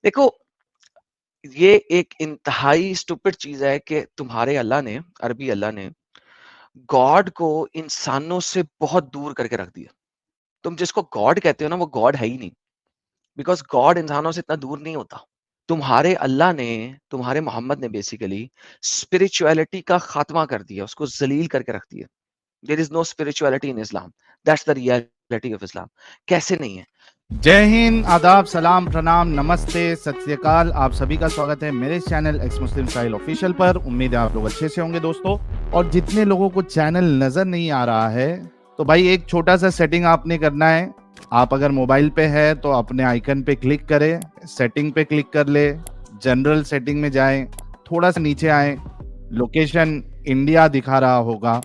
देखो, ये एक इंतहाई स्टूपिड चीज है कि तुम्हारे अल्लाह ने, अरबी अल्लाह ने गॉड को इंसानों से बहुत दूर करके रख दिया। तुम जिसको गॉड कहते हो ना, वो गॉड है ही नहीं, बिकॉज गॉड इंसानों से इतना दूर नहीं होता। तुम्हारे अल्लाह ने, तुम्हारे मोहम्मद ने बेसिकली स्पिरिचुअलिटी का खात्मा कर दिया, उसको जलील करके रख दिया। There is no spirituality in Islam, that's the reality of Islam. कैसे नहीं है? जय हिंद, आदाब, सलाम, प्रणाम, नमस्ते, सत श्री अकाल। आप सभी का स्वागत है मेरे चैनल एक्स मुस्लिम साहिल ऑफिशियल पर। उम्मीद है आप लोग अच्छे से होंगे दोस्तों। और जितने लोगों को चैनल नजर नहीं आ रहा है, तो भाई एक छोटा सा सेटिंग आपने करना है। आप अगर मोबाइल पे है तो अपने आइकन पे क्लिक करें, सेटिंग पे क्लिक कर ले, जनरल सेटिंग में जाएं, थोड़ा सा नीचे आए, लोकेशन इंडिया दिखा रहा होगा,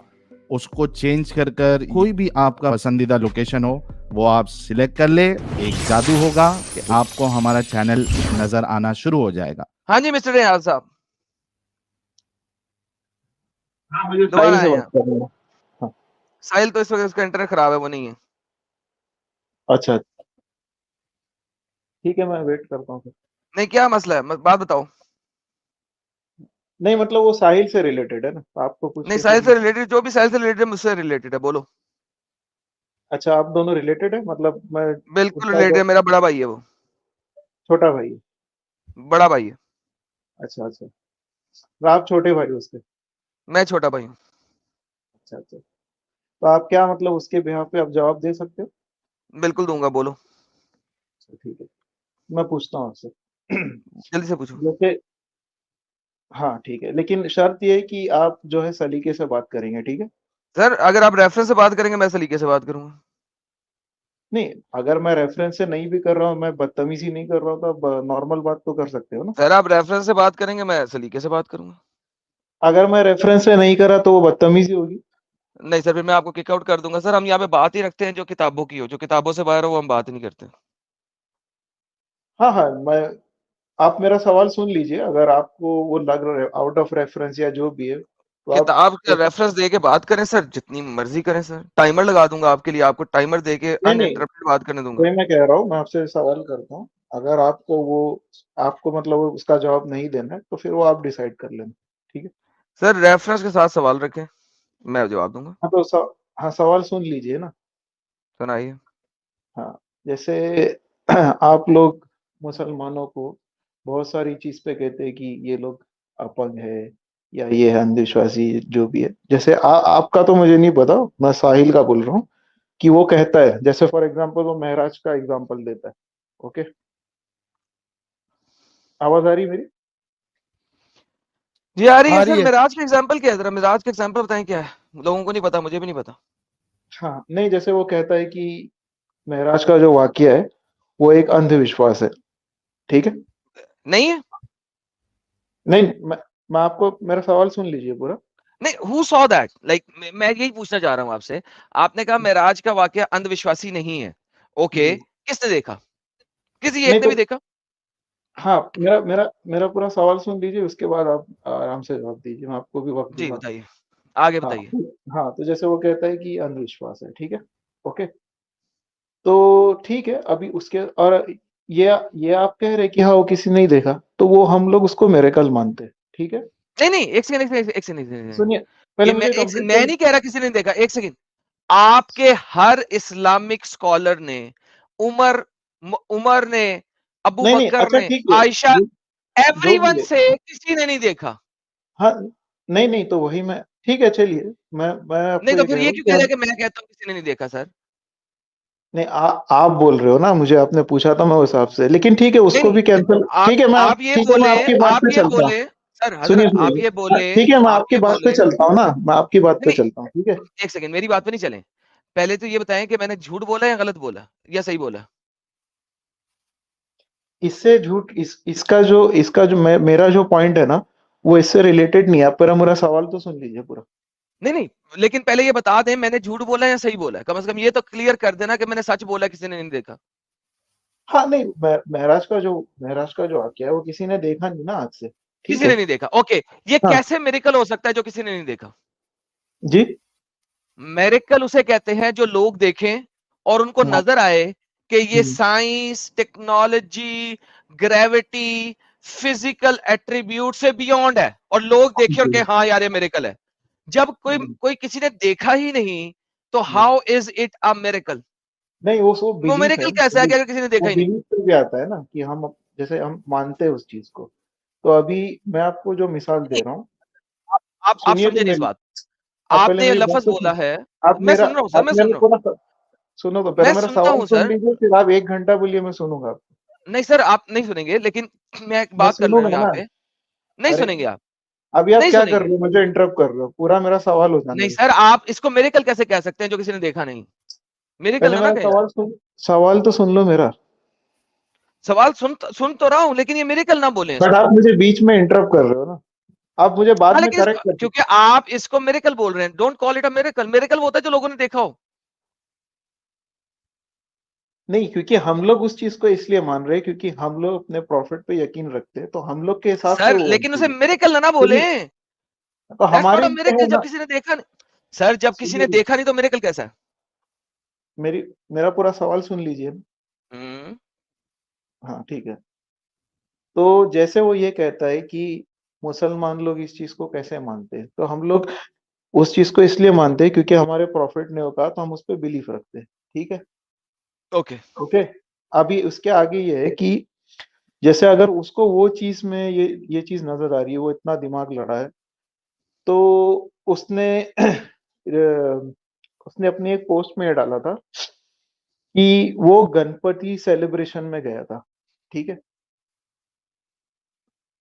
उसको चेंज कर कर कोई भी आपका पसंदीदा लोकेशन हो वो आप सिलेक्ट कर ले। एक जादू होगा कि आपको हमारा चैनल नजर आना शुरू हो जाएगा। हाँ जी मिस्टर रियाज साहब, हाँ, मुझे दोबारा साहिल से आए बात हैं। कर रहे हैं। हाँ, साहिल तो इस वक्त उसका इंटरनेट खराब है, वो नहीं है। अच्छा, ठीक है, मैं वेट करता हूँ फिर। नहीं, क्या मसला है? बात बताओ। नहीं मतलब वो साहिल से रिलेटेड है ना, तो आपको पूछ नहीं, के फिर साहिल से रिलेटेड, जो भी साहिल से रिलेटेड है मुझसे रिलेटेड है, बोलो। अच्छा, आप दोनों रिलेटेड है, मतलब मैं बिल्कुल उसका रिलेटेड जो है, मेरा बड़ा भाई है वो। छोटा भाई है। बड़ा भाई है। अच्छा अच्छा, तो आप छोटे भाई हो उसके। मैं छोटा भाई हूँ। अच्छा अच्छा, तो आप क्या मतलब उसके बिहाफ पे आप जवाब दे सकते हो। बिल्कुल दूंगा, बोलो। अच्छा, ठीक है, मैं पूछता हूँ आपसे। जल्दी से पूछो। जैसे, हाँ ठीक है, लेकिन शर्त ये है कि आप जो है सलीके से बात करेंगे, ठीक है। सर, अगर आप रेफरेंस से बात करेंगे, मैं सलीके से बात करूंगा। नहीं, अगर मैं रेफरेंस से नहीं भी कर रहा हूँ, मैं बदतमीजी नहीं कर रहा हूँ, तो आप नॉर्मल बात तो कर सकते हो ना। सर, आप रेफरेंस से बात करेंगे, मैं सलीके से बात करूंगा। अगर मैं रेफरेंस से नहीं करा तो वो बदतमीजी होगी। नहीं सर, फिर मैं आपको किक आउट कर दूंगा। सर, हम यहाँ पे बात ही रखते हैं जो किताबों की हो, जो किताबों से बाहर हो वो हम बात ही नहीं करते। हाँ हाँ, मैं आप मेरा सवाल सुन लीजिए, अगर आपको वो लग रहा है आउट ऑफ रेफरेंस या जो भी है तो आप किताब का जैसे। रेफरेंस दे के बात करें सर, जितनी मर्जी करें सर। टाइमर लगा दूंगा आपके लिए, आपको टाइमर दे के नहीं नहीं, अनइंटरप्टेड बात करने दूंगा। वही मैं कह रहा हूँ, मैं आपसे सवाल करता हूँ। अगर आपको वो आपको मतलब वो उसका जवाब नहीं देना है तो फिर वो आप डिसाइड कर लेना, ठीक है। सर, रेफरेंस के साथ सवाल रखें, मैं जवाब दूंगा। हाँ तो हाँ, सवाल सुन लीजिए ना। सुनाइए। हाँ, जैसे आप लोग मुसलमानों को बहुत सारी चीज पे कहते हैं कि ये लोग अपंग है या ये है अंधविश्वासी, जो भी है। जैसे आपका तो मुझे नहीं पता, मैं साहिल का बोल रहा हूँ कि वो कहता है, जैसे फॉर एग्जांपल वो महराज का एग्जांपल देता है। ओके, आवाज आ रही मेरी। जी आ रही आ है रही सर। है। मिराज का एग्जाम्पल क्या है? जरा मिराज का एग्जाम्पल बताएं, क्या है? लोगों को नहीं पता, मुझे भी नहीं पता। हाँ नहीं, जैसे वो कहता है कि महराज का जो वाकया है वो एक अंधविश्वास है, ठीक है। नहीं है। नहीं, मैं आपको मेरा सवाल सुन लीजिए पूरा। नहीं, हु सॉ दैट? लाइक मैं यही पूछना चाह रहा हूं आपसे। आपने कहा मेराज का वाकया अंधविश्वासी नहीं है। ओके, जी, किसने देखा? किसी नहीं एक ने भी तो देखा? हाँ, मेरा पूरा सवाल सुन लीजिए, उसके बाद आप आराम से जवाब दीजिए, मैं आपको भी वक्त जी दूंगा। बताइए, आगे हाँ बताइए। हाँ, तो जैसे वो कहता है कि अंधविश्वास है, ठीक है। ओके, तो ठीक है, अभी उसके और ये आप कह रहे कि हाँ वो किसी नहीं देखा, तो वो हम लोग उसको मिरेकल मानते हैं, ठीक है। नहीं नहीं, एक सेकंड, एक सेकंड, एक सेकंड, एक सेकंड। सुनिए, पहले ये मैं मुझे एक कंप्लीट मैं कर। नहीं कह रहा किसी ने देखा। एक सेकंड। आपके हर इस्लामिक स्कॉलर ने, उमर उमर ने, अबू नहीं नहीं, बकर अच्छा ने, ठीक है, आयशा, जो भी एवरीवन है। से किसी ने नहीं देखा। हाँ, नहीं नहीं, तो वही मैं, ठीक है चलिए, मैं नहीं आपको तो ये फिर कह रहा ये हूँ क्यों कि कह रहा है हम। कि मैं कहता हूँ किसी ने नहीं देखा सर? नहीं, आप बोल रहे हो ना, मुझे आपने पूछा था, मैं उस हिसाब से, लेकिन ठीक है नहीं उसको नहीं, भी कैंसिल, आप ठीक है आप ये ठीक है, मैं बोले, आपकी बात आप पे ये चलता हूँ। बोले। सर सुनिए हजरत, आप सुनिए, ये हाँ, बोले, ठीक है, मैं आप आपकी ये बात पे बोले। चलता हूँ ना, मैं आपकी बात पे नहीं चलता हूँ, ठीक है। एक सेकंड, मेरी बात पे नहीं चलें। पहले तो ये बताएं कि मैंने झूठ बोला या गलत बोला या सही बोला? इससे झूठ, इसका जो मेरा जो पॉइंट है ना, वो इससे रिलेटेड नहीं है। आप मेरा सवाल तो सुन लीजिए पूरा। नहीं नहीं, लेकिन पहले ये बता दें मैंने झूठ बोला या सही बोला। कम से कम ये तो क्लियर कर देना कि मैंने सच बोला, किसी ने नहीं देखा। हाँ नहीं, महराज का जो वाक्य है वो किसी ने देखा नहीं ना आज से, ठीक किसी है। ने नहीं देखा। ओके, ये हाँ कैसे मिरेकल हो सकता है जो किसी ने नहीं देखा? जी, मिरेकल उसे कहते हैं जो लोग देखें और उनको हाँ, नजर आए कि ये hmm, science, technology, gravity, physical attribute से बियॉन्ड है, और लोग देखे और कहे हाँ यार ये मिरेकल है। जब कोई कोई किसी ने देखा ही नहीं, तो how is it a miracle? नहीं, वो वो बिलीफ है मिरेकल ना, कैसा है कि अगर किसी ने देखा वो ही नहीं? बिलीफ से भी आता है ना कि हम जैसे हम मानते हैं उस चीज को। तो अभी मैं आपको जो मिसाल दे रहा हूँ, आप सुनिए समझे तो नहीं इस मेरी, बात। आप पहले आपने ये मेरी बात लफ्ज तो बोला सुन, है। आप मैं मेरा सुन रहा हूँ सर, आप मैं सुन मेरे रहा हूँ, को ना, सुनो तो पहले मैं मेरा सुनता सवाल हूँ सुन सर। लीजिए, फिर आप 1 घंटा बोलिए, मैं सुनूंगा। नहीं सर, आप नहीं सुनेंगे, लेकिन मैं एक मैं बात कर रहा हूँ सुनूंगा यहाँ ना। पे। नहीं अरे सुनेंगे आप? अभी आप नहीं क्या कर सुनेंगे? रहे हो, मुझे इंटरप्ट कर रहे हो, पूरा मेरा सवाल हो जाने नहीं दो। सर, आप इसको मिरेकल कैसे कह सकते हैं जो किसी ने देखा नहीं? मिरेकल पहले ना ना मेरा कहे यार। सवाल सुन, सवाल तो सुन लो मेरा। सवाल सुन तो रहा हूँ, लेकिन ये मिरेकल ना बोले बट इसको। आप मुझे बीच में इंटरप्ट कर रहे हो ना, आप मुझे बाद हाँ, में लेकिन करेक्ट कर सकते। क्योंकि आप इसको मिरेकल बोल रहे हैं, don't call it a miracle. Miracle वो होता है जो लोगों ने देखा हो। नहीं, क्योंकि हम लोग उस चीज को इसलिए मान रहे हैं क्योंकि हम लोग अपने प्रॉफिट पे यकीन रखते हैं, तो हम लोग के हिसाब से सर वो लेकिन होती उसे है। मिरेकल ना बोले। सुनिए, तो दैट्स नॉट हमारे अ लिए है मिरेकल जब ना। किसी ने देखा नहीं। सर जब किसी ने सुनिए, देखा नहीं तो मिरेकल कैसा है? मेरी मेरा पूरा सवाल सुन लीजिए। हम्म। हाँ, ठीक है। तो जैसे वो ये कहता है कि मुसलमान लोग इस चीज को कैसे मानते हैं, तो हम लोग उस चीज को इसलिए मानते हैं क्योंकि हमारे प्रॉफिट ने होगा, तो हम उस पर बिलीफ रखते हैं। ठीक है, ओके। ओके। अभी उसके आगे ये है कि जैसे अगर उसको वो चीज में ये चीज नजर आ रही है, वो इतना दिमाग लड़ा है, तो उसने उसने अपनी एक पोस्ट में ये डाला था कि वो गणपति सेलिब्रेशन में गया था। ठीक है,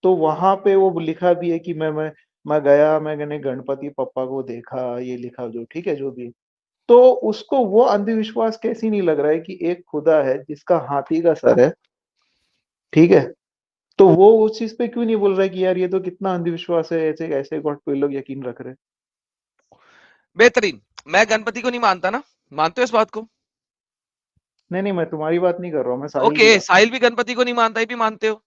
तो वहां पे वो लिखा भी है कि मैं गया, मैंने गणपति पप्पा को देखा, ये लिखा जो, ठीक है, जो भी। तो उसको वो अंधविश्वास कैसी नहीं लग रहा है कि एक खुदा है जिसका हाथी का सर है, ठीक है, तो वो उस चीज पे क्यों नहीं बोल रहा है कि यार ये तो कितना अंधविश्वास है, ऐसे ऐसे गॉड पे लोग यकीन रख रहे हैं। बेहतरीन। मैं गणपति को नहीं मानता ना, मानते हो इस बात को? नहीं नहीं, मैं तुम्हारी बात नहीं कर रहा हूँ, मैं साहिल ओके, की बात। साहिल भी गणपति को नहीं मानता, ये भी मानते हो?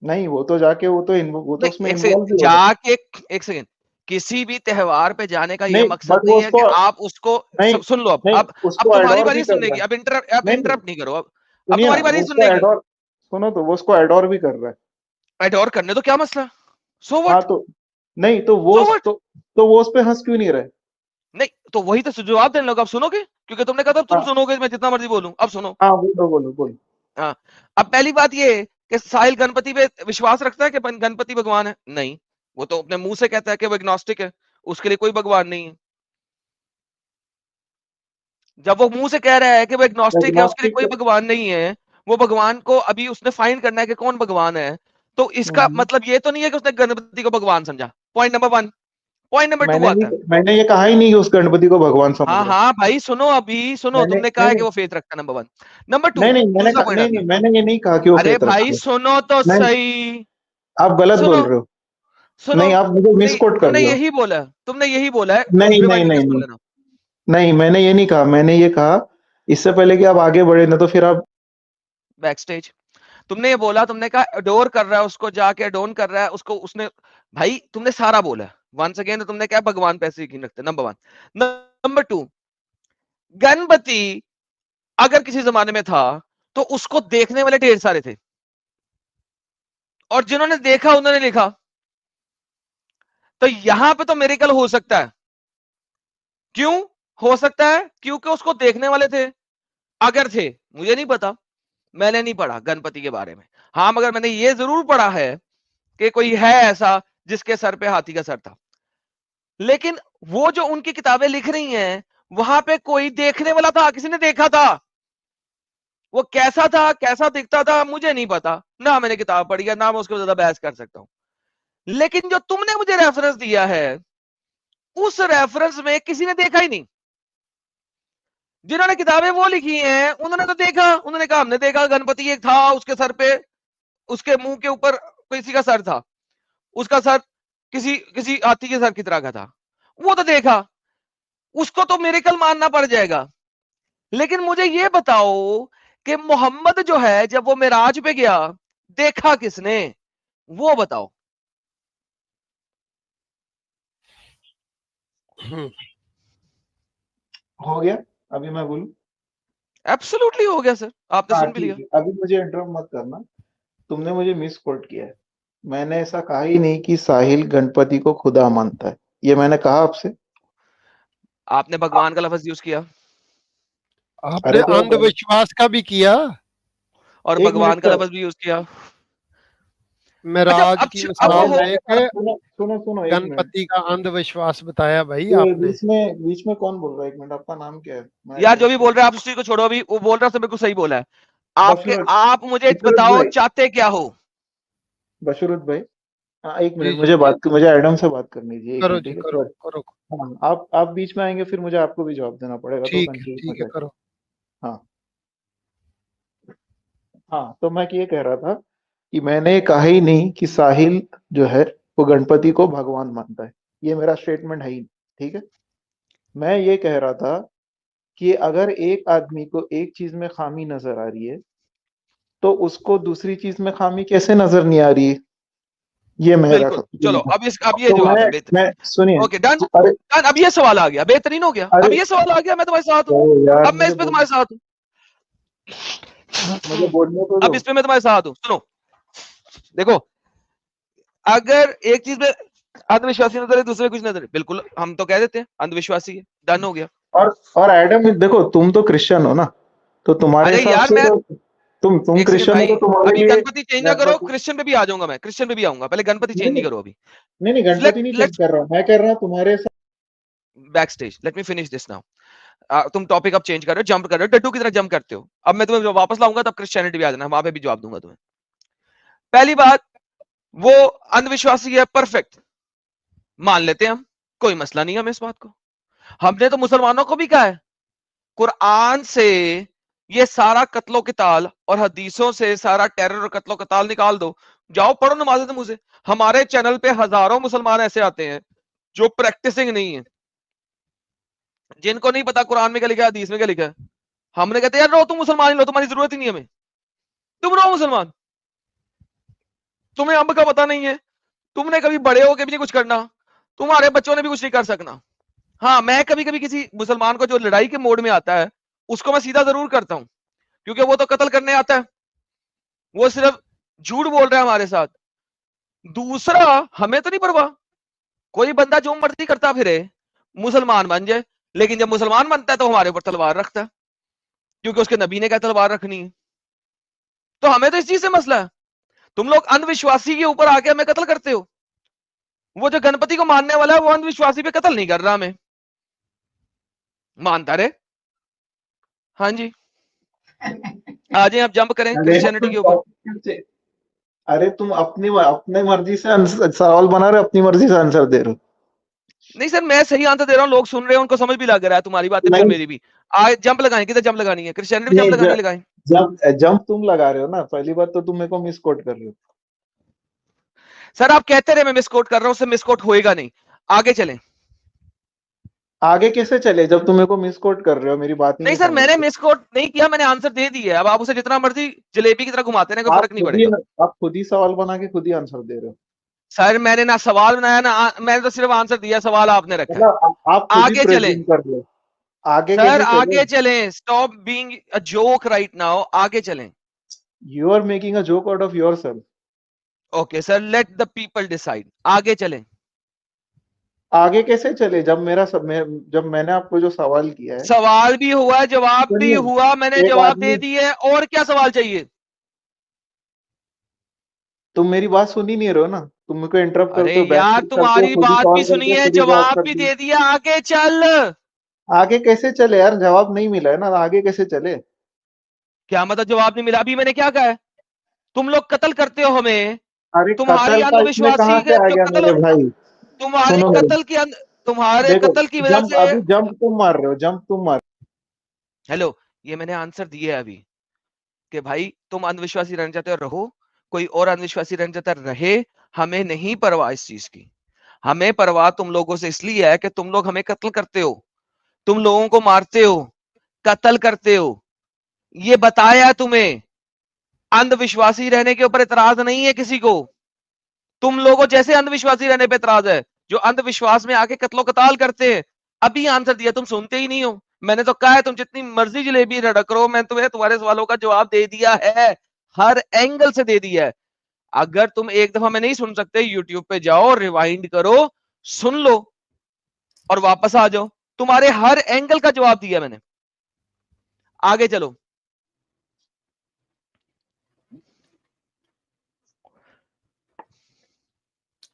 नहीं, वो तो जाके वो तो नहीं, उसमें एक इन्वॉल्व सेकंड भी हो रहा है। जाके, एक सेकंड। किसी भी त्योहार पे जाने का ये नहीं, मकसद बट वो नहीं है कि उसको, आप उसको नहीं सुन लो। नहीं, अब उसको तुम्हारी एडोर बारी भी है कर सुनने रहा की। है। अब नहीं नहीं, इंटरप्ट नहीं करो। अब सुनिए ना, तुम्हारी बारी वो है उसको सुनने की। एडोर, सुनो तो, वो उसको एडोर भी कर रहा है। एडोर करने तो क्या मसला? सो हाँ व्हाट? तो, नहीं तो सो व्हाट? तो वो उस पे हंस क्यों नहीं रहे। नहीं तो वही तो जवाब देने लगा। अब सुनोगे? क्योंकि तुमने कहा था तुम हाँ सुनोगे, मैं जितना मर्जी बोलूं। अब सुनो। हाँ, बोलो बोलो बोलो। हाँ। अब पहली बात ये है कि साहिल गणपति पे विश्वास रखता है कि गणपति भगवान है? नहीं। वो तो अपने मुंह से कहता है कि वो एग्नोस्टिक है, उसके लिए कोई भगवान नहीं है। जब वो मुंह से कह रहा है कि वो एग्नोस्टिक है, उसके लिए एग्नोस्टिक। कोई भगवान नहीं है, वो भगवान को अभी उसने फाइंड करना है कि कौन भगवान है, तो इसका मतलब ये तो नहीं है कि उसने गणपति को भगवान समझा। Point number one. Point number two आता है। मैंने ये कहा ही नहीं कि उस गणपति को भगवान समझ हाँ रहे हैं। हाँ भाई सुनो, अभी सुनो, मैंने तुमने कहा नहीं है कि नहीं वो फेथ रखता है, नंबर वन। नंबर टू, नहीं नहीं, दूसरा पॉइंट नहीं आता नहीं, है। मैंने ये नहीं कहा कि वो अरे फेत भाई रखते हैं। सुनो तो नहीं, सही। आप गलत बोल सुनो, रहे हो। सुनो। नहीं, आप मुझे तुमने मिसकोट कर तुमने रहे हो। यही बोला, तुमने यही बोला है। नहीं नहीं रिवाइंड करके नहीं सुन नहीं, लेना। नहीं मैंने ये नहीं कहा, मैंने ये कहा इससे पहले कि आप आगे बढ़े ना, तो फिर आप। Back stage. तुमने ये बोला, तुमने कहा अडोर कर रहा है उसको, जाके अडोन कर रहा है उसको, उसने। भाई तुमने सारा बोला। वंस अगेन तुमने क्या भगवान पैसे यकीन रखते, number one. Number two, Ganpati अगर किसी जमाने में था तो उसको देखने वाले ढेर सारे थे, और जिन्होंने देखा उन्होंने लिखा। तो यहां पे तो मिरेकल हो सकता है। क्यों हो सकता है? क्योंकि उसको देखने वाले थे। अगर थे, मुझे नहीं पता, मैंने नहीं पढ़ा गणपति के बारे में। हाँ, मगर मैंने ये जरूर पढ़ा है कि कोई है ऐसा जिसके सर पे हाथी का सर था। लेकिन वो जो उनकी किताबें लिख रही हैं, वहां पे कोई देखने वाला था, किसी ने देखा था। वो कैसा था, कैसा दिखता था, मुझे नहीं पता ना, मैंने किताब पढ़ी है ना, मैं उसके ज्यादा बहस कर सकता हूं। लेकिन जो तुमने मुझे रेफरेंस दिया है, उस रेफरेंस में किसी ने देखा ही नहीं। जिन्होंने किताबें वो लिखी हैं उन्होंने तो देखा, उन्होंने कहा हमने देखा गणपति एक था, उसके सर पे, उसके मुंह के ऊपर किसी का सर था, उसका सर किसी किसी हाथी के सर की तरह का था। वो तो देखा, उसको तो मिरेकल मानना पड़ जाएगा। लेकिन मुझे ये बताओ कि मोहम्मद जो है, जब वो मेराज पे गया, देखा किसने? वो बताओ। हो गया, अभी मैं बोलूं। एब्सोल्युटली हो गया सर, आपने हाँ सुन भी ठीक लिया। है, अभी मुझे इंटरप्ट मत करना। तुमने मुझे मिस कोट किया है। मैंने ऐसा कहा ही नहीं कि साहिल गणपति को खुदा मानता है। ये मैंने कहा आपसे? आपने भगवान का लफ्ज यूज किया आपने अरे तो अंधविश्वास का भी किया। और एक मिनट भगवान का सर, लफ्ज भी यूज किया। अच्छा मेराज की अब वो मिसाल हो लेके सुनो सुनो सुनो, एक मिनट। गणपति का अंधविश्वास बताया भाई ये आपने। बीच में कौन बोल रहा है? एक मिनट, आपका नाम क्या है? मैं यार जो भी एड्रेस बोल रहे हैं आप उस चीज को छोड़ो, अभी वो बोल रहा है सब बिल्कुल सही बोला है। आपके बशरत आप मुझे बशरत बताओ भाई, चाहते क्या हो। बशरत भाई, हाँ एक जी मिनट, जी मुझे एडम से बात करनी थी, एक करो मिनट, जी, ठीक है करो सर? करो। हाँ, आप बीच में आएंगे, फिर मुझे आपको भी जवाब देना पड़ेगा, तो कंफ्यूज हो ठीक है जाए। करो। हाँ हाँ, तो मैं ये कह रहा था कि मैंने कहा ही नहीं कि साहिल जो है वो गणपति को भगवान मानता है। ये मेरा स्टेटमेंट है ही नहीं, ठीक है? मैं ये कह रहा था कि अगर एक आदमी को एक चीज में खामी नजर आ रही है, तो उसको दूसरी चीज में खामी कैसे नजर नहीं आ रही है? ये मेरा बिल्कुल, चलो अब ये तो जवाब है बेहतरीन। मैं सुनिए। ओके डन अरे डन, अब ये सवाल आ गया, बेहतरीन हो गया, अब अरे ये सवाल आ गया, मैं तुम्हारे साथ हूँ। यार, अब मैं इस पे तुम्हारे साथ मुझे हूँ। बोलने तो अब दो। इस पे मैं तुम्हारे साथ हूँ, सुनो। देखो, अगर एक चीज में अंधविश्वासी नजर है, दूसरे में कुछ नजर है, बिल्कुल हम तो कह देते हैं अंधविश्वासी है, डन हो गया। और एडम, देखो तुम तो क्रिश्चियन हो ना, तो तुम्हारे अरे हिसाब यार से मैं, तो तुम एक सेकंड क्रिश्चियन हो, भाई, तो तुम्हारे अभी लिए गणपति चेंज ना करो, गणपति। क्रिश्चियन पे भी आ जाऊंगा मैं, क्रिश्चियन पे भी आऊंगा, पहले गणपति नहीं चेंज नहीं नहीं करो अभी। नहीं नहीं, लेट गणपति नहीं चेंज लेट्स कर रहा हूँ, मैं कह रहा हूँ तुम्हारे साथ। Back stage, let me finish this now. तुम टॉपिक अब चेंज कर रहे हो, जंप कर रहे हो, डड्डू की तरह जंप करते हो। अब मैं तुम्हें वापस लाऊंगा, तब क्रिश्चियनिटी भी आ जाना, वहां पे भी जवाब दूंगा तुम्हें। पहली बात, वो अंधविश्वासी है, परफेक्ट, मान लेते हैं हम, कोई मसला नहीं है हमें इस बात को। हमने तो मुसलमानों को भी कहा है, कुरान से ये सारा कत्लो किताल और हदीसों से सारा टेरर और कत्लो कताल निकाल दो, जाओ पढ़ो नमाज़ें तो मुझे। हमारे चैनल पे हजारों मुसलमान ऐसे आते हैं जो प्रैक्टिसिंग नहीं है, जिनको नहीं पता कुरान में क्या लिखा है, हदीस में क्या लिखा है। हमने कहते यार रो तुम मुसलमान ही लो, तुम्हारी जरूरत ही नहीं हमें, तुम रहो मुसलमान, तुम्हें अंब का पता नहीं है, तुमने कभी बड़े होके भी नहीं कुछ करना, तुम्हारे बच्चों ने भी कुछ नहीं कर सकना। हाँ, मैं कभी कभी किसी मुसलमान को जो लड़ाई के मोड में आता है, उसको मैं सीधा जरूर करता हूं, क्योंकि वो तो कत्ल करने आता है, वो सिर्फ झूठ बोल रहा है हमारे साथ। दूसरा, हमें तो नहीं परवाह, कोई बंदा जो मर्जी करता फिरे, मुसलमान बन जाए, लेकिन जब मुसलमान बनता है तो हमारे ऊपर तलवार रखता है, क्योंकि उसके नबी ने क्या तलवार रखनी है। तो हमें तो इस चीज से मसला है। तुम लोग अंधविश्वासी के ऊपर आके हमें कत्ल करते हो। वो जो गणपति को मानने वाला है, वो अंधविश्वासी पे कत्ल नहीं कर रहा, हमें मानता रहे। हाँ जी, आ जाए आप जंप करें अरे क्रिश्चियनिटी के ऊपर। अरे तुम अपनी मर्जी से सवाल बना रहे हो, अपनी मर्जी से आंसर दे रहे हो। नहीं सर, मैं सही आंसर दे रहा हूँ, लोग सुन रहे हैं, उनको समझ भी लग रहा है, तुम्हारी बातें भी और नहीं मेरी भी। आज जंप लगाएं, किधर जंप लगानी है, क्रिश्चियनिटी पे जंप नहीं, लगानी लगाएं। जंप तुम लगा रहे हो ना, पहली बात तो तुम मेरे को मिस कोट कर रहे हो। सर आप कहते रहे मैं मिसकोट कर रहा हूं, उससे मिसकोट होएगा नहीं, आगे चलें। आगे कैसे चले जब तुम मेरे को मिस कोट कर रहे हो, मेरी बात ही नहीं नहीं सर, समझ मैंने रहे। मिसकोट नहीं किया, मैंने आंसर दे दिया है। अब आप उसे जितना मर्जी जलेबी की तरह घुमाते हैं, कोई आप फर्क नहीं खुद ही पड़ेगा। आप खुद ही सवाल बना के खुद ही आंसर दे रहे हो। सर मैंने ना सवाल बनाया ना मैंने तो सिर्फ आंसर दिया, सवाल आपने रखा है। मतलब आप खुद ही आगे चलें प्रेज्यूम कर रहे हो। आगे सर, कैसे चले? आगे चलें, stop being a joke right now, आगे चलें। You are making a joke out of yourself. Okay sir, let the people decide, आगे चलें। आगे कैसे चले जब जब मैंने आपको जो सवाल किया है। सवाल भी हुआ, जवाब भी सुनिए, हुआ, मैंने एक जवाब दे आदमी, दी है, और क्या सवाल चाहिए। तुम मेरी बात सुन ही नहीं रहे हो ना, तुम मेरे को इंटरप्ट अरे करते हो, बैक यार, करते हो, तुम्हारी खुद ही बात सवाल भी सुनी करते हो, है, खुद ही जवाब जवाब कर भी दी। दे दिया, आगे चल। आगे कैसे चले यार, जवाब नहीं मिला है ना, आगे कैसे चले? क्या मतलब जवाब नहीं मिला, अभी मैंने क्या कहा है, तुम लोग कत्ल करते हो हमें, अरे तुम्हारी कतल का इसमें कहाँ अंधविश्वासी से के आ जो गया कत्ल, मेरे भाई? तुम्हारे सुनो मेरे, कत्ल की तुम्हारे देखो, कत्ल की वजह से। जंप तुम मार रहे हो, जंप तुम मार। हेलो, ये मैंने आंसर दिया है अभी, कि भाई तुम अंधविश्वासी रहना चाहते हो रहो, कोई और अंधविश्वासी रहना चाहता है रहे, हमें नहीं परवाह इस चीज की। हमें परवाह तुम लोगों से इसलिए है कि तुम लोग हमें कत्ल करते हो, तुम लोगों को मारते हो, कत्ल करते हो, ये बताया है तुम्हें। अंधविश्वासी रहने के ऊपर इतराज नहीं है किसी को, तुम लोगों जैसे अंधविश्वासी रहने पे इतराज है, जो अंधविश्वास में आके कत्लो कताल करते हैं। अभी आंसर दिया, तुम सुनते ही नहीं हो। मैंने तो कहा है तुम जितनी मर्जी जलेबी रड़क करो, मैं तुम्हें तुम्हारे सवालों का जवाब दे दिया है, हर एंगल से दे दिया है। अगर तुम एक दफा में नहीं सुन सकते, यूट्यूब पे जाओ, रिवाइंड करो, सुन लो और वापस आ जाओ। तुम्हारे हर एंगल का जवाब दिया मैंने। आगे चलो।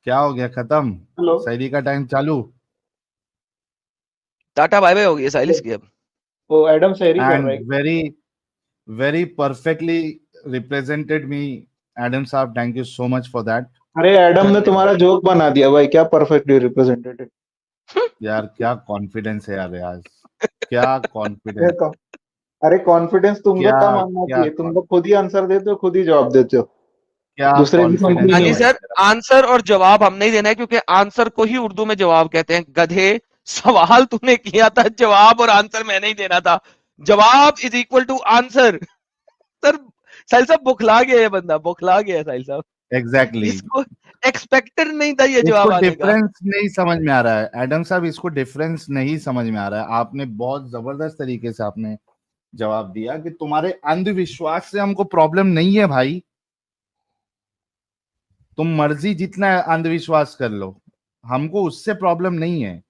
क्या हो गया, खत्म? हेलो। सैरी का टाइम चालू। टाटा बाय बाय हो गई साइलिस की अब। वो एडम सैरी कर रहा एंड है। वेरी वेरी परफेक्टली रिप्रेजेंटेड मी एडम साहब, thank you so much for that. अरे एडम ने तुम्हारा जोक बना दिया भाई, क्या परफेक्टली रिप्रेजेंटेटिव। यार क्या कॉन्फिडेंस है यार, यार क्या कॉन्फिडेंस, अरे कॉन्फिडेंस तुम लोग क्या का मानना क्या चाहिए, तुम लोग खुद ही आंसर देते हो, खुद ही जवाब देते हो, क्या दूसरे की सुनते कॉन्फिडेंस ही हाँ है जी नहीं भाई हो। सर, तेरा। आंसर और जवाब हम नहीं देना है, क्योंकि आंसर को ही उर्दू में जवाब कहते हैं। गधे, सवाल तूने किया था, जवाब और आंसर मैंने ही देना था। जवाब is equal to answer. Sir Sahil साहब बुखला गया है बंदा, बुखला गया है साहिल साहब। एग्जैक्टली इसको एक्सपेक्टेड नहीं था ये इसको जवाब आने का। डिफरेंस नहीं समझ में आ रहा है एडम साहब, इसको डिफरेंस नहीं समझ में आ रहा है। आपने बहुत जबरदस्त तरीके से आपने जवाब दिया कि तुम्हारे अंधविश्वास से हमको प्रॉब्लम नहीं है भाई, तुम मर्जी जितना अंधविश्वास कर लो, हमको उससे प्रॉब्लम नहीं है।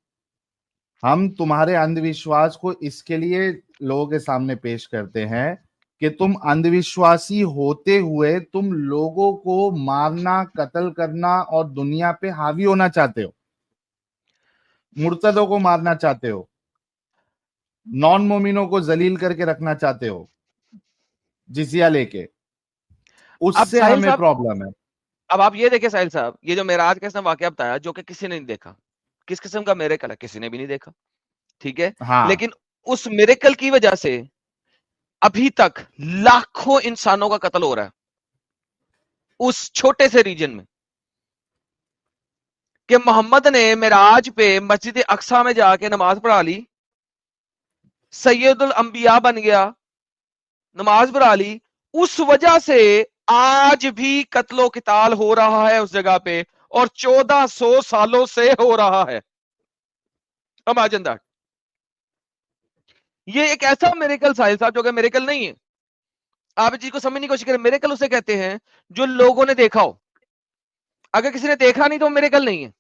हम तुम्हारे अंधविश्वास को इसके लिए लोगों के सामने पेश करते हैं कि तुम अंधविश्वासी होते हुए तुम लोगों को मारना, कत्ल करना और दुनिया पे हावी होना चाहते हो, मुर्तदों को मारना चाहते हो, नॉन मोमिनों को जलील करके रखना चाहते हो जिजिया लेके, अब उससे साहिल हमें साहब, प्रॉब्लम है। अब आप ये देखें साहिल साहब, ये जो मेराज का इसने वाकया बताया, जो कि किसी ने नहीं देखा, किस किस्म का मिरेकल है, किसी ने भी नहीं देखा, ठीक है। हाँ, लेकिन उस मिरेकल की वजह से अभी तक लाखों इंसानों का कत्ल हो रहा है उस छोटे से रीजन में। कि मोहम्मद ने मिराज पे मस्जिद अक्सा में जाके नमाज पढ़ा ली, सैयदुल अंबिया बन गया, नमाज पढ़ा ली, उस वजह से आज भी कत्लो किताल हो रहा है उस जगह पे, और 1400 सालों से हो रहा है। Imagine that. ये एक ऐसा मिरेकल साहिल साहब जो कि मिरेकल नहीं है। आप इस चीज को समझने की कोशिश करें, मिरेकल उसे कहते हैं जो लोगों ने देखा हो। अगर किसी ने देखा नहीं तो मिरेकल नहीं है।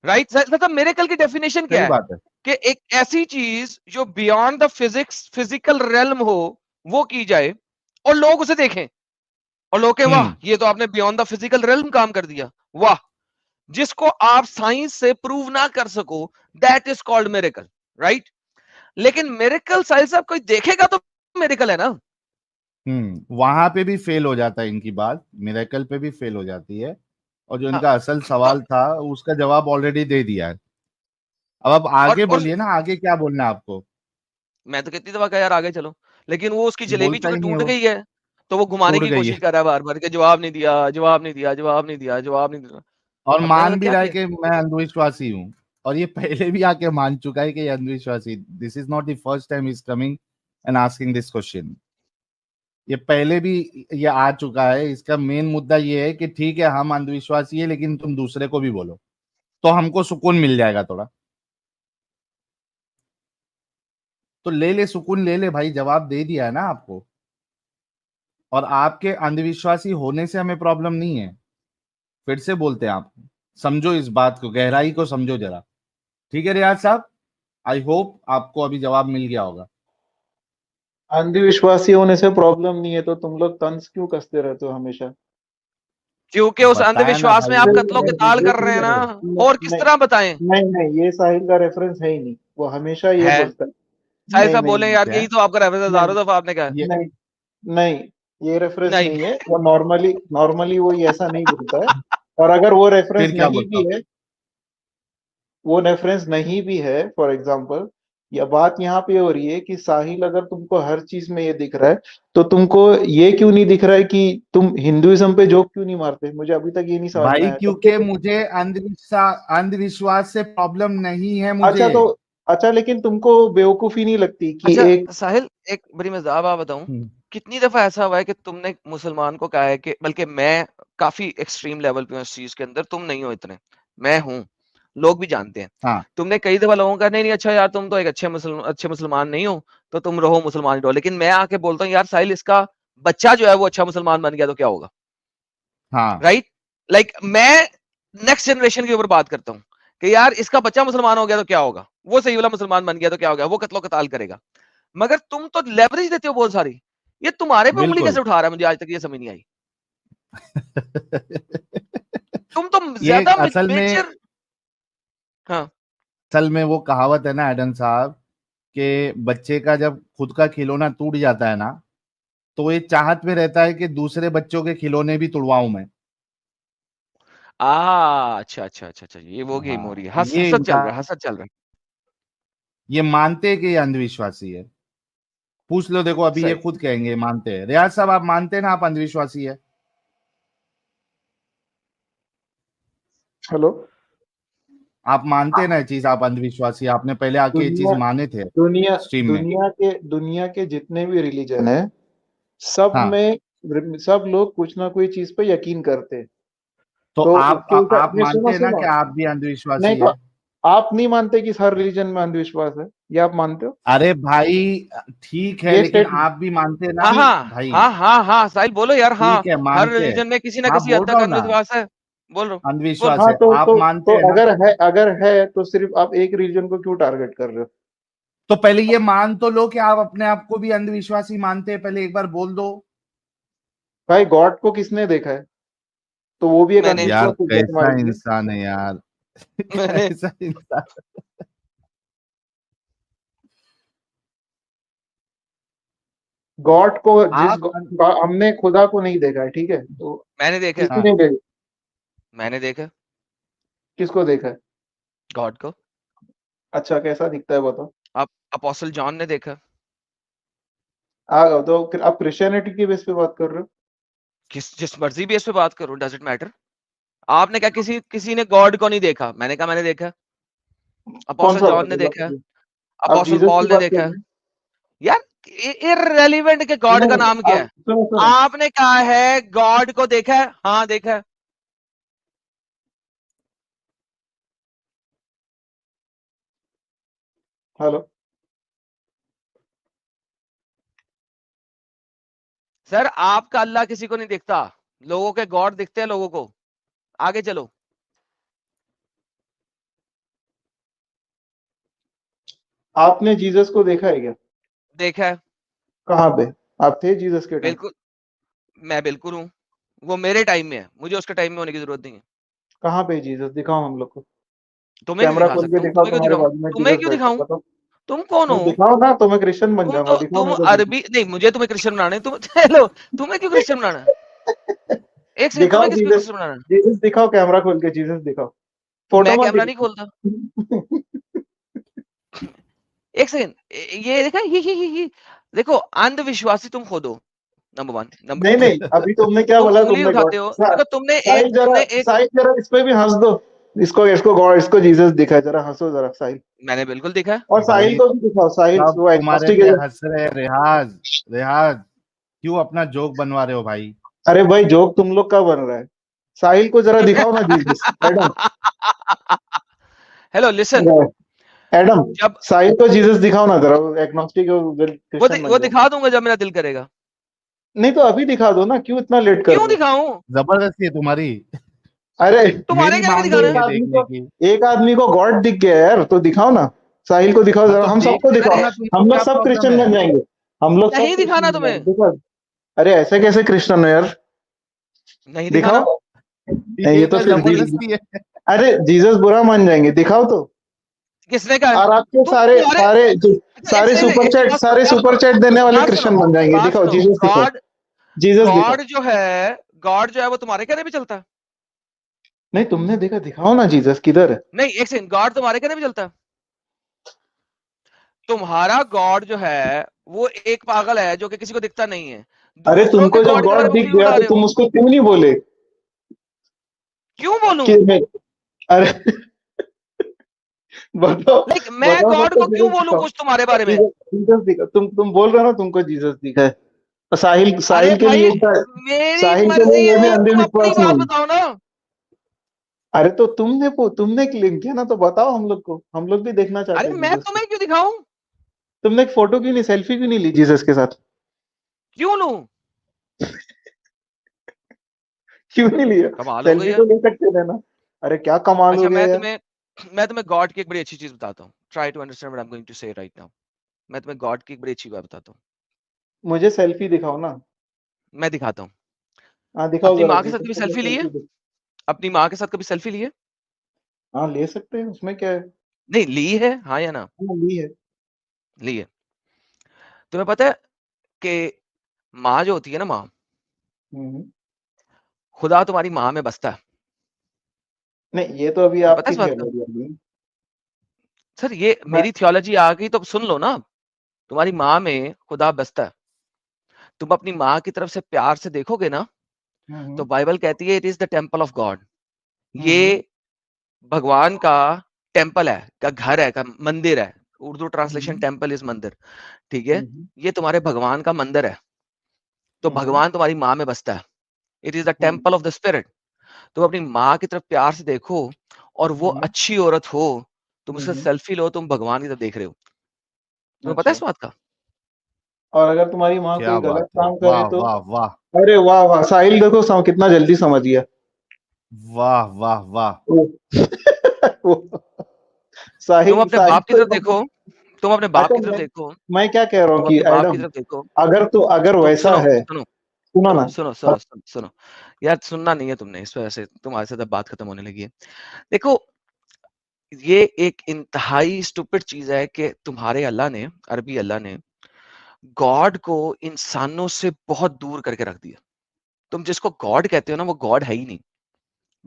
राइट। मतलब मिरेकल की डेफिनेशन क्या सही है? बात है। कि एक ऐसी चीज जो beyond the physics, physical realm हो, वो की जाए और लोग उसे देखें और लोग के वाह, ये तो आपने बियॉन्ड द फिजिकल रेल्म काम कर दिया, वाह। जिसको आप साइंस से प्रूव ना कर सको, that is called miracle. Right. लेकिन मिरेकल साइंस साहब कोई देखेगा तो मिरेकल है ना। वहां पे भी फेल हो जाता है इनकी बात, मिरेकल पे भी फेल हो जाती है, और जो हाँ, इनका असल तो सवाल था उसका जवाब ऑलरेडी दे दिया है। अब आप आगे और बोलिए ना, आगे क्या बोलना है आपको? मैं तो कितनी दफा कहा यार आगे चलो, लेकिन वो उसकी जलेबी बोलता चूंकि ही नहीं है टूट वो, गई है, तो वो घुमाने टूट की गई कोशिश है, कर रहा है बार बार, कि जवाब नहीं दिया, जवाब नहीं दिया, जवाब नहीं दिया, जवाब नहीं दिया। और अब मैंने मान तो भी क्या रहा है किया। कि मैं अंधविश्वासी हूँ, और ये पहले भी आके मान चुका है कि ये अंधविश्वासी। This is not the first time is coming and asking this question. ये पहले भी ये आ चुका है। इसका मेन मुद्दा ये है कि ठीक है हम अंधविश्वासी है, लेकिन तुम दूसरे को भी बोलो तो हमको सुकून मिल जाएगा थोड़ा। तो ले ले सुकून, ले ले भाई, जवाब दे दिया है ना आपको। और आपके अंधविश्वासी होने से हमें प्रॉब्लम नहीं है। फिर से बोलते हैं आप, समझो इस बात को, गहराई को समझो जरा। ठीक है रियाज साहब, आई होप आपको अभी जवाब मिल गया होगा। अंधविश्वासी होने से प्रॉब्लम नहीं है तो तुम लोग तंज क्यों कसते रहते हो हमेशा? क्योंकि उस बताया ना अंधविश्वास में भाई, आप नहीं कत्लो नहीं किताल ये कर रहे हैं ना। और किस नहीं तरह बताएं। नहीं नहीं, ये साहिल का रेफरेंस है ही नहीं, वो हमेशा ये है, बोलता है। साहिल नहीं साहब नहीं बोले यार, क्या यही तो आपका रेफरेंस है, नहीं हजारों दफा आपने कहा। ये नहीं नहीं, ये रेफरेंस नहीं। नहीं है, वो नॉर्मली नॉर्मली वो ऐसा नहीं बोलता है। और अगर वो रेफरेंस फिर क्या नहीं बोलता भी हूँ? है, वो रेफरेंस नहीं भी है, फॉर एग्जांपल, या बात यहाँ पे हो रही है कि साहिल अगर तुमको हर चीज में ये दिख रहा है, तो तुमको ये क्यों नहीं दिख रहा है कि तुम हिंदुइज्म पे जोक क्यों नहीं मारते? मुझे अभी तक ये नहीं समझ में भाई आया क्योंकि मुझे अंधविश्वास से प्रॉब्लम नहीं है अच्छा मुझे। तो, अच्छा लेकिन तुमको बेवकूफी नहीं लगती कि अच्छा एक, साहिल, एक बड़ी मजेदार बात बताऊं। कितनी दफा ऐसा हुआ है कि तुमने मुसलमान को कहा है कि, बल्कि मैं काफी एक्सट्रीम लेवल पे हूं इस चीज के अंदर, तुम नहीं हो इतने, मैं हूं, लोग भी जानते हैं। हाँ, तुमने कई दफा लोगों का, नहीं नहीं अच्छा यार तुम तो एक अच्छे मुसलमान नहीं हो, तो तुम रहो मुसलमान ही रहो। लेकिन मैं आके बोलता हूँ यार साहिल, इसका बच्चा जो है वो अच्छा मुसलमान बन गया तो क्या होगा? हाँ राइट? लाइक मैं नेक्स्ट जनरेशन के ऊपर बात करता हूँ कि यार इसका बच्चा मुसलमान हो गया तो क्या होगा, वो सही वाला मुसलमान बन गया तो क्या होगा, वो कत्लो कताल करेगा। मगर तुम तो लेवरेज देते हो बहुत सारी, ये तुम्हारे पे उंगली बिल्कुल। कैसे उठा रहा है, मुझे आज तक ये समझ नहीं आई। तुम तो ये ज्यादा असल में मेजर। हाँ वो कहावत है ना एडम साहब, कि बच्चे का जब खुद का खिलौना टूट जाता है ना, तो ये चाहत में रहता है कि दूसरे बच्चों के खिलौने भी तुड़वाऊं मैं। अच्छा अच्छा अच्छा अच्छा, ये वो गेम हो हाँ, रही है, ये हसद चल इनका, रहा है, हसद चल रहा ये मानते हैं कि ये अंधविश्वासी है। पूछ लो, देखो है। अभी ये सही। खुद कहेंगे मानते हैं। रियाज साहब, आप मानते हैं ना आप अंधविश्वासी है? हेलो। आप मानते हैं ना ये चीज, आप अंधविश्वासी है? आपने पहले आके ये चीज दुनिया माने थे दुनिया स्ट्रीम में? दुनिया के जितने भी रिलीजन है, सब हाँ, में सब लोग कुछ ना कोई चीज पे यकीन करते हैं। तो तो आप उसके आप नहीं, सुनो मानते हैं ना सुनो, कि आप भी नहीं अंधविश्वासी तो है? आप नहीं मानते कि हर रिलीजन में अंधविश्वास है, ये आप मानते हो? अरे भाई, ठीक है, ये लेकिन स्टेट आप भी मानते हैं ना हाँ हाँ भाई? हाँ हाँ हाँ, साहिल बोलो यार, हाँ। ठीक है, हर मानते हैं। रिलीजन में किसी ना हाँ, किसी हद बोल रहा तक हूँ ना, अंधविश्वास है। बोल रहा हूँ। बोल। अंधविश्वास हाँ, है, आप मानते तो हैं ना? अगर है तो सिर्फ आप एक रिलीजन को क्यों टारगेट कर रहे हो? तो पहले ये मान तो लो कि आप अपने आप को भी अंधविश्वासी मानते हैं, पहले एक बार बोल दो। भाई गॉड को किसने देखा है? तो वो भी एक मैंने यार अंधविश्वास हो गया कैसा तुम्हारे लिए। इंसान है यार। मैंने कैसा इंसान। गॉड को आप हमने खुदा को नहीं देखा है, ठीक है? तो मैंने देखा है। किसी हाँ, ने देखा? मैंने देखा है किसको देखा है? गॉड को। अच्छा, कैसा दिखता है बताओ। आप अपोस्टल जॉन ने देखा। तो आप क्रिश्चियनिटी के बेस पे बात कर रहे हो? किस जिस मर्जी भी इस पे बात करो, डज इट मैटर? आपने क्या किसी किसी ने गॉड को नहीं देखा, मैंने कहा मैंने देखा। कौन अपोस्टल सा जॉन ने बात देखा है, आप अपोस्टल जीसस की पॉल ने बात कर देखा है। रहे हैं? यार इररेलेवेंट के गॉड का नहीं, नाम क्या आप है? सुनो सुनो। आपने कहा है गॉड को देखा है, हाँ देखा है। हेलो। सर आपका अल्लाह किसी को नहीं दिखता, लोगों के गॉड दिखते हैं लोगों को। आगे चलो। आपने जीसस को देखा है क्या? देखा है। कहाँ पे? आप थे जीसस के टाइम? बिल्कुल। मैं बिल्कुल हूं। वो मेरे टाइम में है, मुझे उसके टाइम में होने की जरूरत नहीं है। कहाँ पे जीसस? दिखाओ हम लोग को। तुम्हें नहीं कैमरा दिखा खोल के सकता हूँ, दिखाओ, तुम्हें क्यों तुम्हारे दिखाऊं? बाजू में तुम्हें जीसस क्यों बैठा है, दिखाऊं? बताओ। तुम कौन नहीं, हो? दिखाओ ना, तो मैं क्रिश्चियन बन जाऊंगा, दिखाओ तुम मेरे को अरबी नहीं, मुझे तुम्हें क्रिश्चियन बनाना है। तुम हेलो, तुम्हें क्यों क्रिश्चियन बनाना है? जीसस। एक सेकंड, दिखाओ तुम्हें किस पे जीसस। क्रिश्चियन बनाना है? जीसस दिखाओ, कैमरा खोल के जीसस दिखाओ। फोटो मैं मत कैमरा नहीं खोलता। दिखाओ। एक सेकंड, ये देखा, ही देखो, अंधविश्वासी तुम खुद हो, नंबर वन। नंबर नहीं टू, नहीं, अभी तुमने क्या तुम बोला? उंगली तुमने गॉड उठाते हो, देखो तुमने एक तुमने एक साहिल जरा इस पे भी हंस दो। इसको इसको गॉड, इसको जीसस दिखा है, जरा हंसो जरा साहिल। मैंने बिल्कुल देखा है। और साहिल भाई, को भी दिखाओ, साहिल सब वो तुम्हारे एग्नोस्टिक पे है। हंस रहे हैं। रियाज, रियाज, क्यों अपना जोक बनवा रहे हो भाई? अरे भाई, जोक तुम लोग का बन रहा है। साहिल को जरा दिखाओ ना Jesus. Adam, hello listen. Adam, जब साहिल को जीसस दिखाओ ना जरा, वो एग्नोस्टिक क्रिश्चियन बन वो जाए। दिखा दूंगा जब मेरा दिल करेगा। नहीं तो अभी दिखा दो ना, क्यों इतना लेट कर क्यों रहे हो? दिखाऊं? जबरदस्ती है तुम्हारी। अरे, तुम्हारे मेरी कहने पे मांग दिखाना नहीं है? है देखने की। एक आदमी को गॉड दिख गया यार, तो दिखाओ ना। साहिल को दिखाओ हाँ, जरा, तो हम सबको देखने दिखाओ। देना, तुमको हम लोग क्या सब प्रॉब्लम क्रिश्चियन है? बन जाएंगे। हम लोग सब नहीं क्रिश्चियन दिखाना बन तुम्हें। जाएंगे, दिखाओ। अरे ऐसे कैसे क्रिश्चियन हो यार? नहीं दिखाना। दिखाओ। नहीं, ये ये तो तो फिर जबरदस्ती है। अरे जीसस बुरा मान जाएंगे, दिखाओ तो। किसने कहा है? और आपके तुम सारे तुम्हारे सारे अच्छा, एक एक बात सुनो, सारे बात सुपर सुनो, चैट देने वाले बात सुनो, क्रिश्चियन बन जाएंगे। बात दिखाओ सुनो। जीसस दिखाओ। गॉड जीसस दिखाओ। गॉड जो है वो तुम्हारे कहने पे चलता है? नहीं, तुमने देखा? दिखाओ ना जीसस किधर है। नहीं, एक सेकंड, गॉड तुम्हारे कहने पे चलता है? तुम्हारा गॉड जो है वो एक पागल है जो कि किसी को दिखता नहीं है। अरे दूसरों के तुमको जब गॉड के बारे गॉड में दिख उंगली गया उठा तो रहे तुम हो। उसको क्यों नहीं बोले? क्यों बोलूं? कि मैं, अरे बताओ। लाइक मैं बताओ गॉड सबको को क्यों जीसस बोलूं दिखाओ। कुछ तुम्हारे बारे में? जीसस दिखा, तुम बोल रहे हो ना तुमको जीसस दिखा है। तो साहिल अरे साहिल के भाई, लिए मेरी साहिल के मर्जी लिए ये भी है, तुम अपनी अंधविश्वास बात नहीं। बताओ ना। अरे तो तुमने क्लेम किया ना, तो बताओ हम लोग को, हम लोग भी देखना चाहते अरे हैं मैं जीसस को। तुम्हें क्यों दिखाऊं? तुमने एक फोटो क्यों नहीं, सेल्फी क्यों नहीं ली जीसस के साथ? क्यों लूं? क्यों नहीं लिया? कमाल हो गई सेल्फी यार। तो ले सकते थे ना। अरे क्या कमाल हो अच्छा, गया यार। मैं तुम्हें गॉड की एक बड़ी अच्छी चीज बताता हूँ। Try to understand what I am going to say right now. मैं तुम्हें गॉड की एक बड़ी अच्छी बात बताता हूँ। मुझे सेल्फी दिखाओ ना। मैं दिखाता हूँ। हाँ दिखाओ अपनी जरा, माँ के साथ जिसको कभी पहले सेल्फी ली है? सेल्फी दिख। अपनी माँ के साथ कभी सेल्फी ली है? हाँ ले सकते हैं, उसमें क्या है। नहीं ली है, हाँ या ना? हाँ ली है। ली है। तुम्हें पता है कि माँ जो होती है ना, माँ, हम्म। खुदा तुम्हारी माँ में बसता है। नहीं ये तो अभी तुम्हें पता है आपकी इस बात का? थियोलॉजी आ गई। सर ये मैं मेरी थियोलॉजी आ गई तो सुन लो ना। तुम्हारी माँ में खुदा बसता है। तुम अपनी माँ की तरफ से प्यार से देखोगे ना, तो हम्म बाइबल कहती है it is the temple of God. ये हम्म भगवान का टेम्पल है, का घर है, का मंदिर है। Urdu translation hmm temple is मंदिर। ठीक है। हम्म ये तुम्हारे भगवान का मंदिर है। तो हम्म भगवान तुम्हारी माँ में बसता है। It is the hmm temple of the spirit. तुम अपनी माँ की तरफ प्यार से देखो, और वो हम्म अच्छी औरत हो, तुम उससे हम्म, सेल्फी लो, तुम भगवान की तरफ देख रहे हो। तुम्हें पता है अच्छा। इस बात का? और अगर तुम्हारी माँ क्या कोई गलत बात है, काम करे वाह तो? वाह वाह, अरे वाह वाह, साहिल देखो कितना जल्दी समझ गया। वाह वाह वाह। वो तुम साहिल अपने साहिल बाप की तो तरफ एकदम। देखो। तुम अपने बाप अच्छा की तरफ मैं देखो। मैं क्या कह रहा हूँ तुम कि अपने बाप की एडम, तरफ देखो। अगर तुम वैसा सुनो है, सुनो। सुनो तुम ना। सुनो सुनो सुनो सुनो। यार सुनना नहीं है तुमने, इस वजह से तुम्हारे साथ अब बात खत्म होने लगी है। देखो, ये एक इंतहाई स्टूपिड चीज है कि तुम्हारे अल्लाह ने, अरबी अल्लाह ने, गॉड को इंसानों से बहुत दूर करके रख दिया। तुम जिसको गॉड कहते हो ना, वो गॉड है ही नहीं।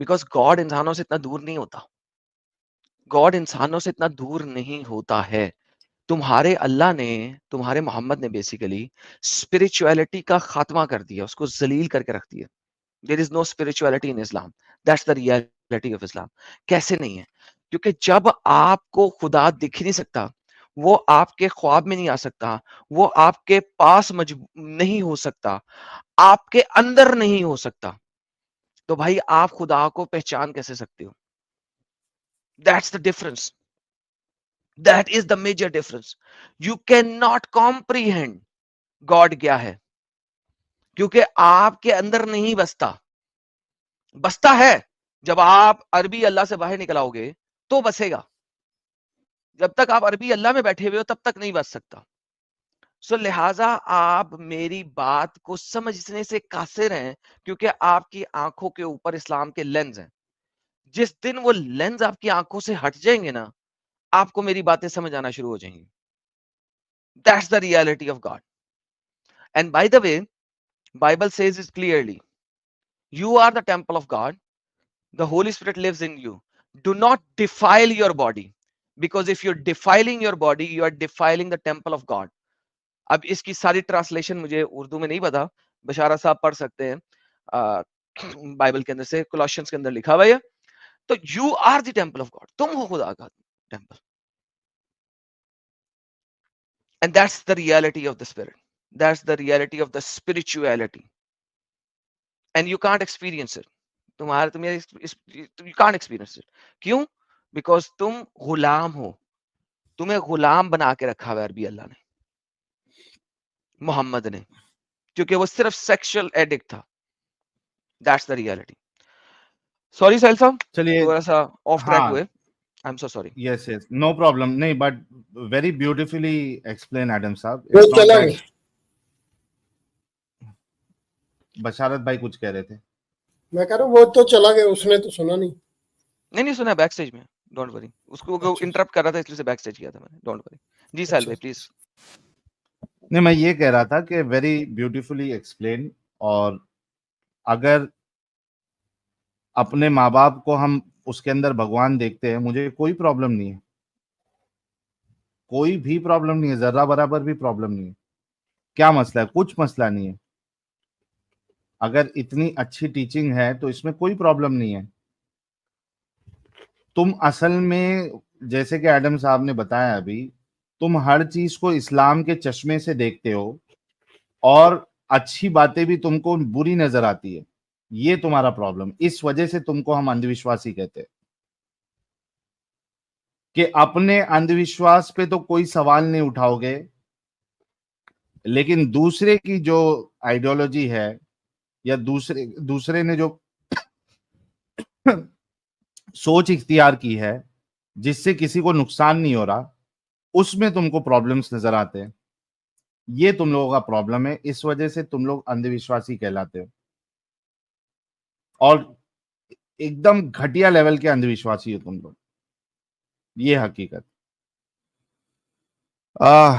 बिकॉज गॉड इंसानों से इतना दूर नहीं होता। गॉड इंसानों से इतना दूर नहीं होता है। तुम्हारे अल्लाह ने, तुम्हारे मोहम्मद ने बेसिकली स्पिरिचुअलिटी का खात्मा कर दिया, उसको जलील करके रख दिया। There is no spirituality in Islam. That's the reality of Islam. कैसे नहीं है? क्योंकि जब आपको खुदा दिख नहीं सकता, वो आपके ख्वाब में नहीं आ सकता, वो आपके पास नहीं हो सकता, आपके अंदर नहीं हो सकता, तो भाई आप खुदा को पहचान कैसे सकते हो? That's the difference. That is the major difference. You cannot comprehend God क्या है, क्योंकि आपके अंदर नहीं बसता। बसता है जब आप अरबी अल्लाह से बाहर निकल आओगे, तो बसेगा। जब तक आप अरबी अल्लाह में बैठे हुए हो, तब तक नहीं बच सकता। सो लिहाजा आप मेरी बात को समझने से कासिर हैं, क्योंकि आपकी आंखों के ऊपर इस्लाम के लेंस हैं। जिस दिन वो लेंस आपकी आंखों से हट जाएंगे ना, आपको मेरी बातें समझ आना शुरू हो जाएंगी। That's the reality of God. And by the way, Bible says it clearly, you are the temple of God, the Holy Spirit lives in you. Do not defile your body, because if you're defiling your body, you are defiling the temple of God. अब इसकी सारी translation मुझे उर्दू में नहीं पता, बशारा साहब पढ़ सकते हैं। बाइबल के अंदर से, कोलोशियंस के अंदर लिखा हुआ है। तो you are the temple of God, तुम हो खुदा का temple. And that's the reality of the spirit. That's the reality of the spirituality. And you can't experience it. तुम्हें यू कांट एक्सपीरियंस इट। क्यों? बिकॉज तुम गुलाम हो। तुम्हें गुलाम बना के रखा हुआ है अरबी अल्लाह ने, मोहम्मद ने, क्योंकि वो सिर्फ सेक्सुअल एडिक्ट था। That's the reality. Sorry Sahil साहब, चलिए, थोड़ा सा ऑफ ट्रैक हुए। हाँ, I am so sorry. Yes yes, no problem, नहीं, but very beautifully explain Adam साहब। वो इट्स नॉट चला दैट। गया। बशारत भाई कुछ कह रहे थे। मैं कह रहा हूँ वो तो चला गया, उसने तो सुना नहीं। नहीं सुना, बैक स्टेज में। डोंट वरी, उसको अच्छा इंटरप्ट कर रहा था, इसलिए से बैक स्टेज किया था मैंने। Don't worry. जी साहिल अच्छा। भाई प्लीज। नहीं, मैं ये कह रहा था कि वेरी ब्यूटीफुली एक्सप्लेन। और अगर अपने माँ बाप को हम उसके अंदर भगवान देखते हैं, मुझे कोई प्रॉब्लम नहीं है, कोई भी प्रॉब्लम नहीं है, जरा बराबर भी प्रॉब्लम नहीं है। क्या मसला है? कुछ मसला नहीं है। अगर इतनी अच्छी टीचिंग है तो इसमें कोई प्रॉब्लम नहीं है। तुम असल में, जैसे कि एडम साहब ने बताया अभी, तुम हर चीज को इस्लाम के चश्मे से देखते हो, और अच्छी बातें भी तुमको बुरी नजर आती है। ये तुम्हारा प्रॉब्लम। इस वजह से तुमको हम अंधविश्वासी कहते हैं कि अपने अंधविश्वास पे तो कोई सवाल नहीं उठाओगे, लेकिन दूसरे की जो आइडियोलॉजी है या दूसरे ने जो सोच इख्तियार की है जिससे किसी को नुकसान नहीं हो रहा, उसमें तुमको प्रॉब्लम्स नजर आते हैं। ये तुम लोगों का प्रॉब्लम है, इस वजह से तुम लोग अंधविश्वासी कहलाते हो और एकदम घटिया लेवल के अंधविश्वासी हो तुम लोग। ये हकीकत।